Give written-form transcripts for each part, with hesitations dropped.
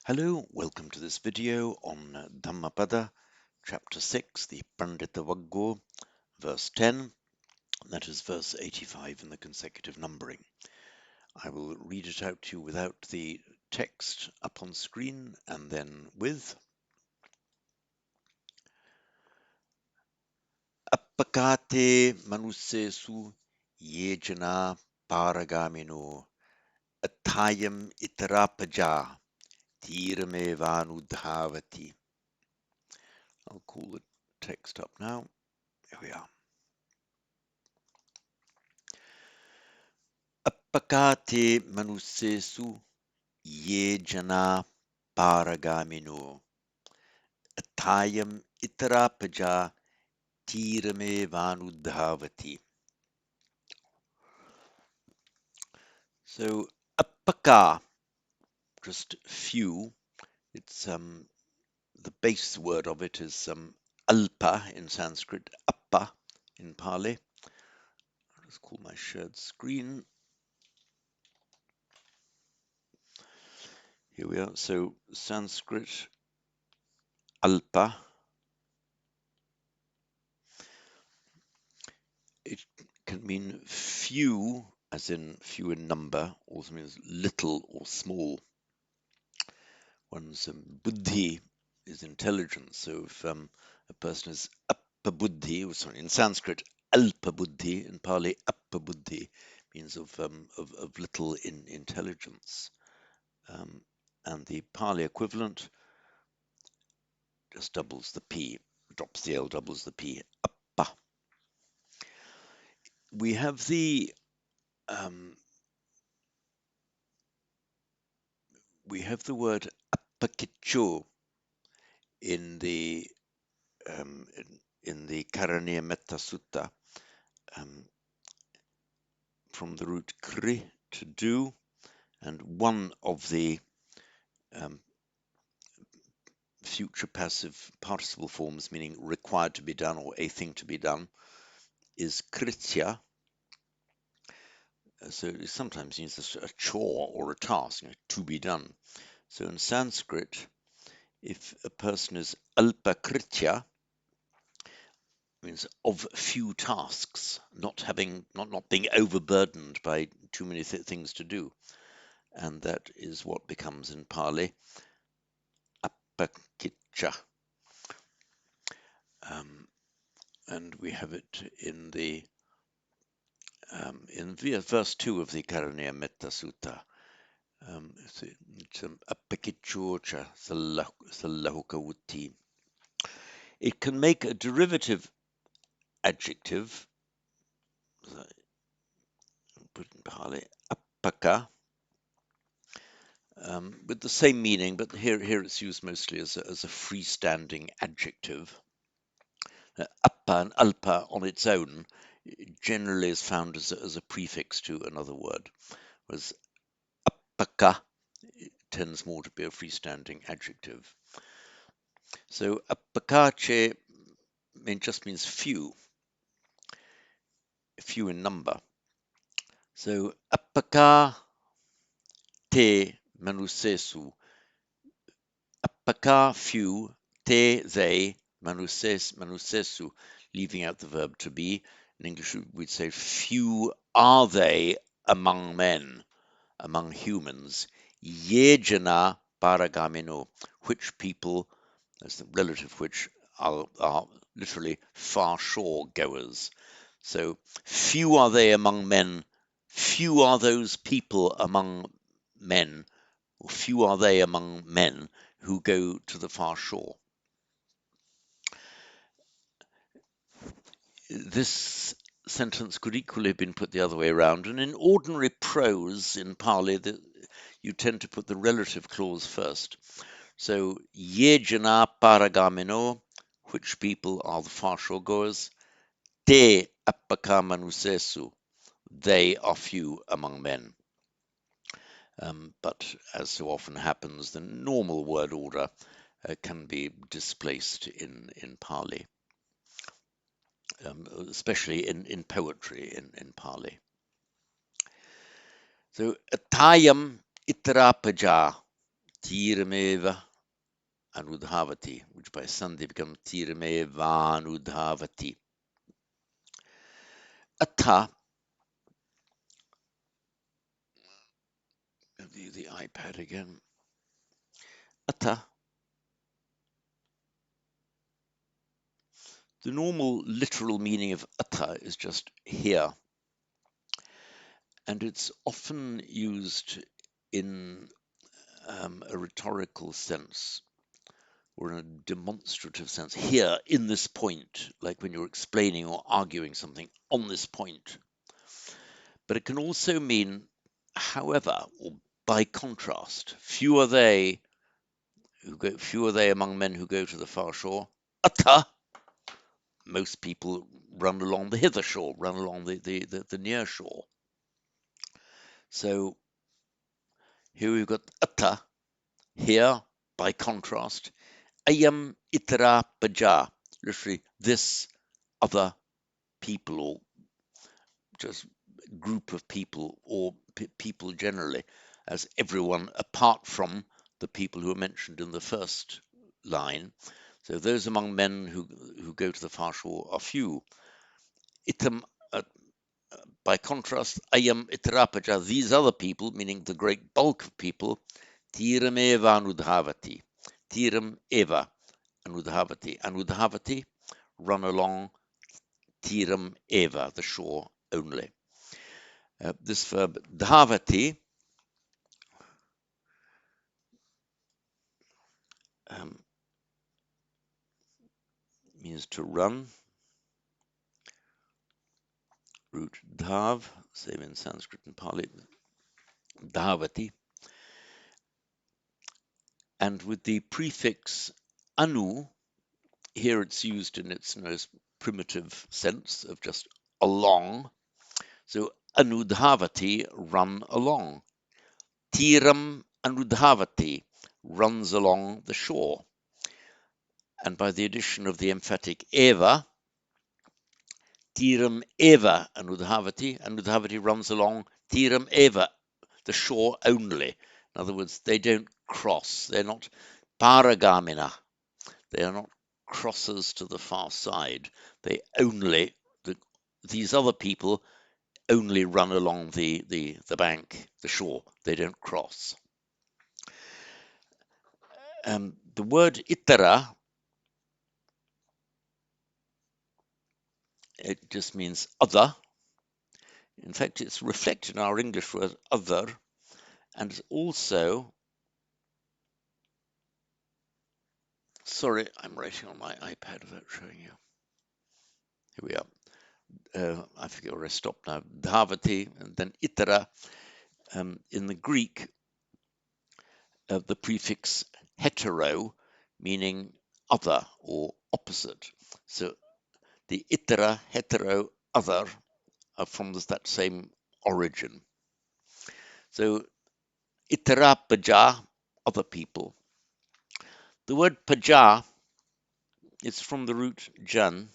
Hello, welcome to this video on Dhammapada, chapter 6, the Pandita Vaggo, verse 10, that is verse 85 in the consecutive numbering. I will read it out to you without the text up on screen and then with. Appakate manusesu yejana paragamino attayam itarapaja tiramevanu. I'll call the text up now. Here we are. Appakate manusesu ye jana paragamino attayam itarapaja tirame vanudhavati. So appaka, just few. It's the base word of it is alpa in Sanskrit, appa in Pali. I'll just call my shared screen. Here we are. So Sanskrit alpa. It can mean few, as in few in number, also means little or small. One's buddhi is intelligence. So if a person is appa buddhi, or sorry, in Sanskrit, alpa buddhi, in Pali, appa buddhi means of little in intelligence. And the Pali equivalent just doubles the P, drops the L, doubles the P, appa. We have the word appakicho in the Karaniya Metta Sutta, from the root kri, to do, and one of the future passive participle forms, meaning required to be done or a thing to be done, is kritya. So it sometimes means a chore or a task, to be done. So in Sanskrit, if a person is alpa kritya, means of few tasks, not being overburdened by too many things to do, and that is what becomes in Pali appakicca. And we have it in verse 2 of the Karaniya Metta Sutta. It's appakiccocha sallahukawutti. It can make a derivative adjective, put in Pali, appaka, with the same meaning, but here it's used mostly as a freestanding adjective. Appa and alpa on its own generally is found as a prefix to another word, whereas appaka tends more to be a freestanding adjective. So appakache just means few in number. So appaka te manusesu, appaka few, te they, manusesu, leaving out the verb to be. In English, we'd say few are they among men, among humans. Yejana paragamino, which people, that's the relative which, are literally far shore goers. So few are they among men, few are those people among men, or few are they among men who go to the far shore. This sentence could equally have been put the other way around, and in ordinary prose in Pali, you tend to put the relative clause first. So, ye jana paragamino, which people are the far shore goers, te appakamanusesu, they are few among men. But as so often happens, the normal word order can be displaced in Pali, especially in poetry in Pali. So, atayam itarapaja Tirameva anudhavati, which by Sandhi becomes Tirameva anudhavati. Ata, the iPad again. Ata, the normal literal meaning of ata is just here, and it's often used in a rhetorical sense or in a demonstrative sense. Here, in this point, like when you're explaining or arguing something on this point. But it can also mean, however, or by contrast, few are they among men who go to the far shore. Ata, most people run along the hither shore, run along the near shore. So here we've got ata, here, by contrast, ayam itara baja, literally this other people or just group of people or people generally, as everyone apart from the people who are mentioned in the first line. So those among men who go to the far shore are few. Itam, by contrast, ayam itarapaja, these other people, meaning the great bulk of people, tiram eva anudhavati, tiram eva anudhavati, anudhavati, run along, tiram eva, the shore only. This verb dhavati means to run. Root dhav, same in Sanskrit and Pali, dhavati. And with the prefix anu, here it's used in its most primitive sense of just along. So anudhavati, run along. Tiram anudhavati, runs along the shore. And by the addition of the emphatic eva, tiram eva anudhavati, anudhavati runs along tiram eva, the shore only. In other words, they don't cross. They're not paragamina. They are not crossers to the far side. They only, these other people only run along the bank, the shore. They don't cross. The word itara, it just means other. In fact, it's reflected in our English word other, and it's also, sorry, I'm writing on my iPad without showing you. Here we are. I forget where I stopped now. Dhavati and then itara. In the Greek, the prefix hetero, meaning other or opposite. So the itera, hetero, other are from that same origin. So itera paja, other people. The word paja is from the root jan,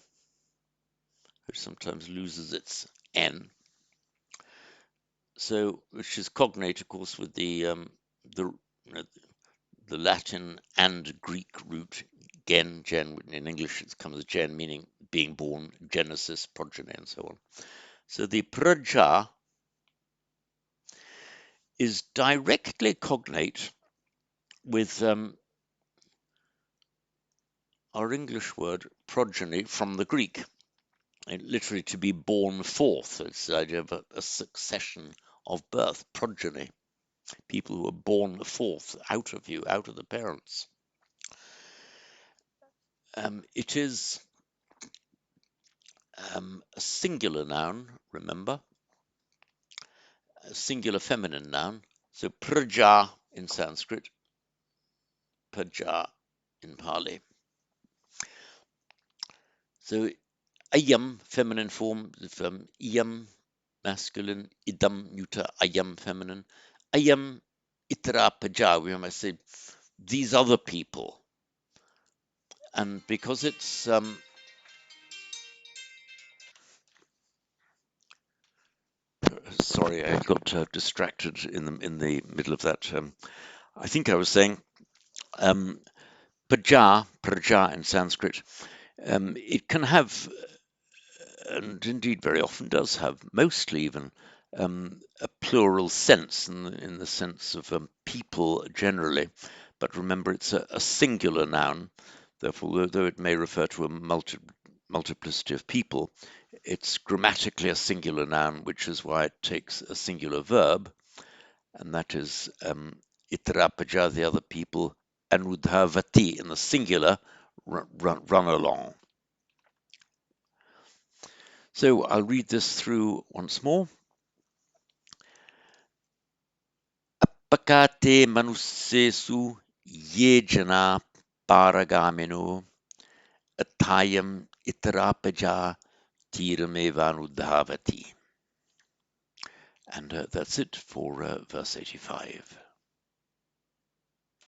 which sometimes loses its n. So, which is cognate, of course, with the the Latin and Greek root gen, in English it comes as gen, meaning being born, genesis, progeny, and so on. So the praja is directly cognate with our English word progeny from the Greek, and literally to be born forth. It's the idea of a succession of birth, progeny, people who are born forth out of you, out of the parents. It is a singular noun, remember, a singular feminine noun. So praja in Sanskrit, praja in Pali. So ayam, feminine form, iyam, masculine, idam, neuter, ayam, feminine. Ayam, itra, paja, we might say, these other people. And because it's, sorry, I got distracted in the middle of that. I think I was saying um, praja in Sanskrit, it can have, and indeed very often does have, mostly even, a plural sense in the sense of people generally. But remember, it's a singular noun. Therefore, though it may refer to a multiplicity of people, it's grammatically a singular noun, which is why it takes a singular verb, and that is itrapaja, the other people, and udhavati in the singular, run along. So I'll read this through once more. Pakate manussesu ye jana paragamino attayam itarapaja tiramevanudhavati. And that's it for verse 85.